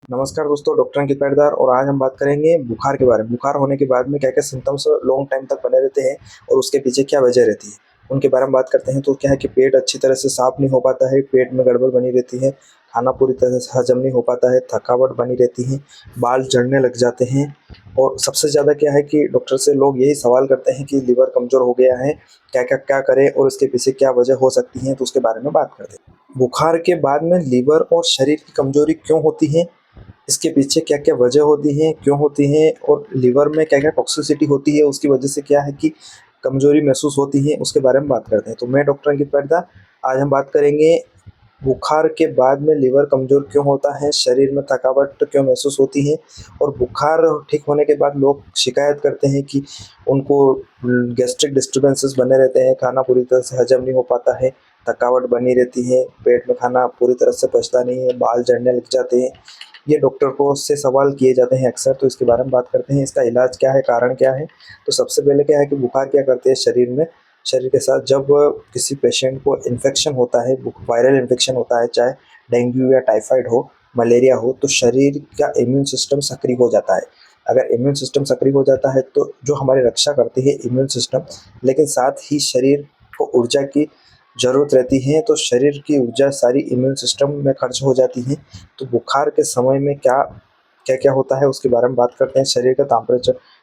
नमस्कार दोस्तों, डॉक्टर अंकित पाटीदार। और आज हम बात करेंगे बुखार के बारे में। बुखार होने के बाद में क्या क्या सिम्टम्स लॉन्ग टाइम तक बने रहते हैं और उसके पीछे क्या वजह रहती है, उनके बारे में बात करते हैं। तो क्या है कि पेट अच्छी तरह से साफ नहीं हो पाता है, पेट में गड़बड़ बनी रहती है, खाना पूरी तरह से हजम नहीं हो पाता है, थकावट बनी रहती है, बाल झड़ने लग जाते हैं। और सबसे ज़्यादा क्या है कि डॉक्टर से लोग यही सवाल करते हैं कि लीवर कमज़ोर हो गया है, क्या क्या क्या करें और उसके पीछे क्या वजह हो सकती है। तो उसके बारे में बात करते हैं। बुखार के बाद में लीवर और शरीर की कमजोरी क्यों होती है, इसके पीछे क्या-क्या वजह होती हैं, क्यों होती हैं और लिवर में क्या-क्या टॉक्सिसिटी होती है, उसकी वजह से क्या है कि कमज़ोरी महसूस होती है, उसके बारे में बात करते हैं। तो मैं डॉक्टर अंकित पाटीदार, आज हम बात करेंगे बुखार के बाद में लिवर कमज़ोर क्यों होता है, शरीर में थकावट क्यों महसूस होती है और बुखार ठीक होने के बाद लोग शिकायत करते हैं कि उनको गैस्ट्रिक डिस्टर्बेंसेस बने रहते हैं, खाना पूरी तरह से हजम नहीं हो पाता है, थकावट बनी रहती है, पेट में खाना पूरी तरह से पचता नहीं है, बाल झड़ने लग जाते हैं। ये डॉक्टर को से सवाल किए जाते हैं अक्सर। तो इसके बारे में बात करते हैं, इसका इलाज क्या है, कारण क्या है। तो सबसे पहले क्या है कि बुखार क्या करते हैं शरीर में, शरीर के साथ जब किसी पेशेंट को इन्फेक्शन होता है, वायरल इन्फेक्शन होता है, चाहे डेंगू या टाइफाइड हो, मलेरिया हो, तो शरीर का इम्यून सिस्टम सक्रिय हो जाता है। अगर इम्यून सिस्टम सक्रिय हो जाता है तो जो हमारी रक्षा करती है इम्यून सिस्टम, लेकिन साथ ही शरीर को ऊर्जा की ज़रूरत रहती है, तो शरीर की ऊर्जा सारी इम्यून सिस्टम में खर्च हो जाती है। तो बुखार के समय में क्या-क्या होता है उसके बारे में बात करते हैं। शरीर का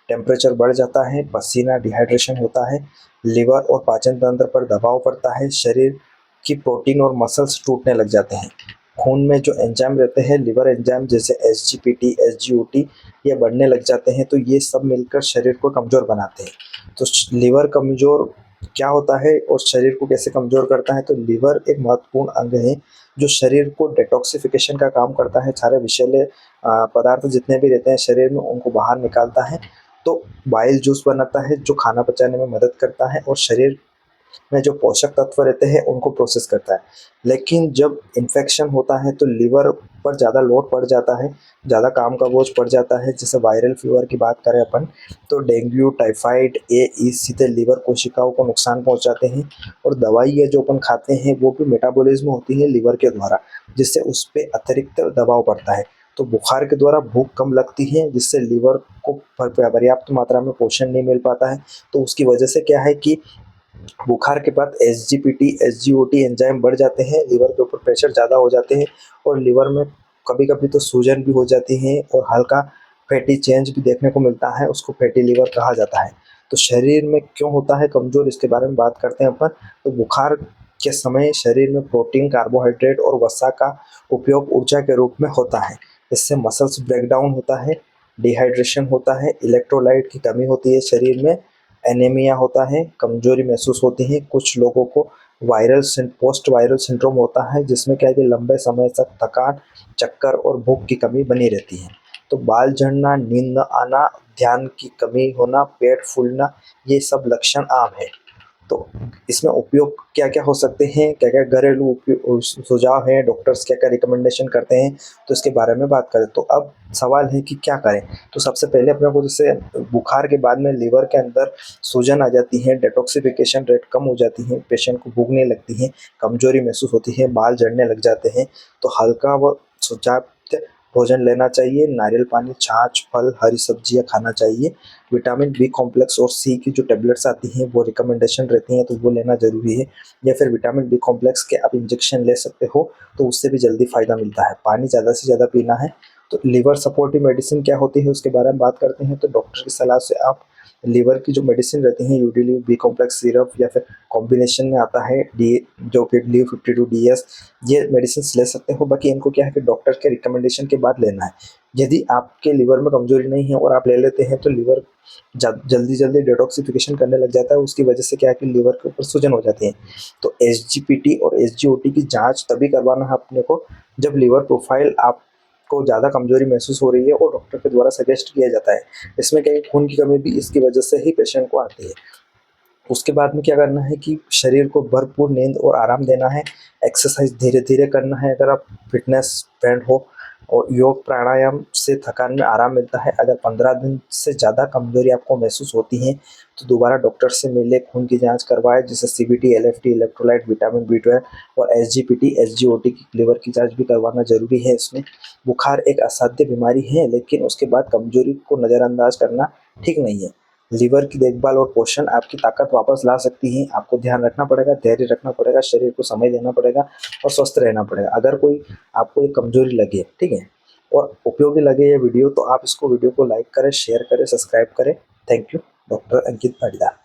टेम्परेचर बढ़ जाता है, पसीना, डिहाइड्रेशन होता है, लिवर और पाचन तंत्र पर दबाव पड़ता है, शरीर की प्रोटीन और मसल्स टूटने लग जाते हैं। खून में जो एंजाइम रहते हैं, लिवर एंजाइम जैसे एसजीपीटी, एसजीओटी, ये बढ़ने लग जाते हैं। तो ये सब मिलकर शरीर को कमज़ोर बनाते हैं। तो लिवर कमज़ोर क्या होता है और शरीर को कैसे कमज़ोर करता है। तो लिवर एक महत्वपूर्ण अंग है जो शरीर को डिटॉक्सिफिकेशन का काम करता है, सारे विषैले पदार्थ जितने भी रहते हैं शरीर में उनको बाहर निकालता है। तो बाइल जूस बनाता है जो खाना पचाने में मदद करता है और शरीर में जो पोषक तत्व रहते हैं उनको प्रोसेस करता है। लेकिन जब इन्फेक्शन होता है तो लिवर पर ज़्यादा लोड पड़ जाता है, ज़्यादा काम का बोझ पड़ जाता है। जैसे वायरल फीवर की बात करें अपन, तो डेंगू, टाइफाइड, ये सीधे लिवर कोशिकाओं को नुकसान पहुंचाते हैं। और दवाई ये जो अपन खाते हैं वो भी मेटाबॉलिज्म होती है लिवर के द्वारा, जिससे उस पर अतिरिक्त दबाव पड़ता है। तो बुखार के द्वारा भूख कम लगती है, जिससे लिवर को पर्याप्त मात्रा में पोषण नहीं मिल पाता है। तो उसकी वजह से क्या है कि बुखार के बाद एसजीपीटी, एसजीओटी एंजाइम बढ़ जाते हैं, लिवर के ऊपर प्रेशर ज़्यादा हो जाते हैं और लिवर में कभी-कभी तो सूजन भी हो जाती है और हल्का फैटी चेंज भी देखने को मिलता है, उसको फैटी लिवर कहा जाता है। तो शरीर में क्यों होता है कमज़ोर, इसके बारे में बात करते हैं अपन। तो बुखार के समय शरीर में प्रोटीन, कार्बोहाइड्रेट और वसा का उपयोग ऊर्जा के रूप में होता है। इससे मसल्स ब्रेकडाउन होता है, डिहाइड्रेशन होता है, इलेक्ट्रोलाइट की कमी होती है शरीर में, एनीमिया होता है, कमजोरी महसूस होती है। कुछ लोगों को पोस्ट वायरल सिंड्रोम होता है, जिसमें क्या है कि लंबे समय तक थकान, चक्कर और भूख की कमी बनी रहती है। तो बाल झड़ना, नींद न आना, ध्यान की कमी होना, पेट फूलना, ये सब लक्षण आम है। तो इसमें उपयोग क्या-क्या हो सकते हैं, क्या-क्या घरेलू सुझाव हैं, डॉक्टर्स क्या-क्या रिकमेंडेशन करते हैं, तो इसके बारे में बात करें। तो अब सवाल है कि क्या करें? तो सबसे पहले अपने को जैसे बुखार के बाद में लिवर के अंदर सूजन आ जाती है, डिटॉक्सिफिकेशन रेट कम हो जाती है, पेशेंट को भूख नहीं लगती है, कमजोरी महसूस होती है, बाल झड़ने लग जाते हैं, तो हल्का व सुचाप्य भोजन लेना चाहिए। नारियल पानी, छाछ, फल, हरी सब्जियाँ खाना चाहिए। विटामिन बी कॉम्प्लेक्स और सी की जो टैबलेट्स आती हैं वो रिकमेंडेशन रहती हैं, तो वो लेना ज़रूरी है। या फिर विटामिन बी कॉम्प्लेक्स के आप इंजेक्शन ले सकते हो, तो उससे भी जल्दी फ़ायदा मिलता है। पानी ज़्यादा से ज़्यादा पीना है। तो लिवर सपोर्टिव मेडिसिन क्या होती है उसके बारे में बात करते हैं। तो डॉक्टर की सलाह से आप लिवर की जो मेडिसिन रहती हैं, यूडिलिव, बी कॉम्प्लेक्स सिरप या फिर कॉम्बिनेशन में आता है डी, जो कि लिव 52 डीएस, ये मेडिसिन ले सकते हो। बाकी इनको क्या है कि डॉक्टर के रिकमेंडेशन के बाद लेना है। यदि आपके लिवर में कमजोरी नहीं है और आप ले लेते हैं तो लिवर जल्दी जल्दी डिटॉक्सिफिकेशन करने लग जाता है। उसकी वजह से क्या है कि लिवर के ऊपर सूजन हो जाती है। तो एसजीपीटी और एसजीओटी की जांच तभी करवाना है अपने को जब लिवर प्रोफाइल आपको ज़्यादा कमजोरी महसूस हो रही है और डॉक्टर के द्वारा सजेस्ट किया जाता है। इसमें क्या है, खून की कमी भी इसकी वजह से ही पेशेंट को आती है। उसके बाद में क्या करना है कि शरीर को भरपूर नींद और आराम देना है। एक्सरसाइज धीरे धीरे करना है। अगर आप फिटनेस फ्रेंड हो और योग प्राणायाम से थकान में आराम मिलता है। अगर 15 दिन से ज़्यादा कमज़ोरी आपको महसूस होती है तो दोबारा डॉक्टर से मिले, खून की जांच करवाएं, जैसे CBT, LFT, electrolyte, vitamin B12 और एसजीपीटी, एसजीओटी की लिवर की जांच भी करवाना ज़रूरी है इसमें। बुखार एक असाध्य बीमारी है, लेकिन उसके बाद कमज़ोरी को नज़रअंदाज करना ठीक नहीं है। लिवर की देखभाल और पोषण आपकी ताकत वापस ला सकती हैं। आपको ध्यान रखना पड़ेगा, धैर्य रखना पड़ेगा, शरीर को समय देना पड़ेगा और स्वस्थ रहना पड़ेगा। अगर कोई आपको ये कमज़ोरी लगे, ठीक है, और उपयोगी लगे ये वीडियो, तो आप इसको वीडियो को लाइक करें, शेयर करें, सब्सक्राइब करें। Thank you. Doctor Ankit Patidar.